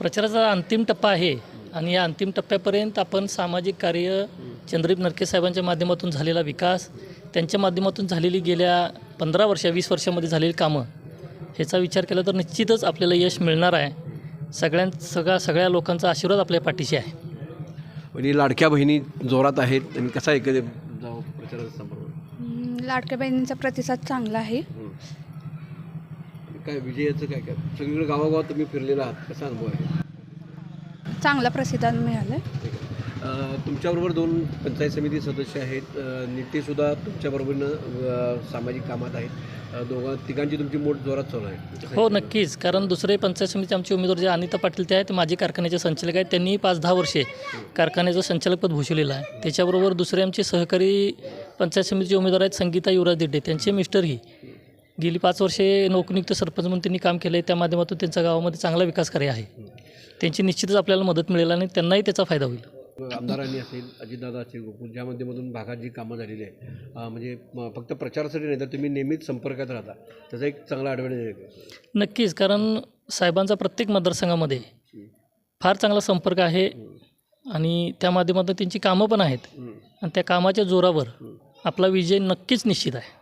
प्रचाराचा अंतिम टप्पा आहे आणि या अंतिम टप्प्यापर्यंत आपण सामाजिक कार्य, चंद्रदीप नरके साहेबांच्या माध्यमातून झालेला विकास, त्यांच्या माध्यमातून झालेली गेल्या 15 वर्ष 20 वर्षामध्ये झालेली कामं, ह्याचा विचार केला तर निश्चितच आपल्याला यश मिळणार आहे. सगळ्या लोकांचा आशीर्वाद आपल्या पाठीशी आहे. म्हणजे लाडक्या बहिणी जोरात आहेत आणि कसा एखाद्या प्रचाराचा संपर्क? लाडक्या बहिणींचा प्रतिसाद चांगला आहे. काय विजयाचं काय काय सगळीकडे गावागावात तुम्ही फिरलेला आहात, कसा अनुभव आहे? चांगला प्रतिसाद मिळाला आहे. तुमच्याबरोबर 2 पंचायत समिती सदस्य आहेत, नेतेसुद्धा तुमच्याबरोबरनं सामाजिक कामात आहेत. तिघांची तुमची मोठ जोरात चालू आहे. हो, नक्कीच. कारण दुसरे पंचायत समिती आमचे उमेदवार जे अनिता पाटील ते आहेत, माजी कारखान्याचे संचालक आहेत. त्यांनी 5-10 वर्षे कारखान्याचं संचालकपद भूषवलेलं आहे. त्याच्याबरोबर दुसरे आमचे सहकारी पंचायत समितीचे उमेदवार आहेत संगीता युवराज दिड्डे. त्यांचे मिस्टरही गेली 5 वर्षे नोकरनियुक्त सरपंच म्हणून त्यांनी काम केलं आहे. त्या माध्यमातून त्यांचा गावामध्ये चांगला विकास कार्य आहे. त्यांची निश्चितच आपल्याला मदत मिळेल आणि त्यांनाही त्याचा फायदा होईल. आमदारांनी असेल, अजितदादा असेल, गोकुळ, ज्या माध्यमातून भागात जी कामं झालेली आहे, म्हणजे फक्त प्रचारासाठी नाही तर तुम्ही नेहमीच संपर्कात राहता, त्याचा एक चांगला ॲडव्हान्टेज आहे. नक्कीच. कारण साहेबांचा प्रत्येक मतदारसंघामध्ये फार चांगला संपर्क आहे आणि त्या माध्यमातून त्यांची कामं पण आहेत आणि त्या कामाच्या जोरावर आपला विजय नक्कीच निश्चित आहे.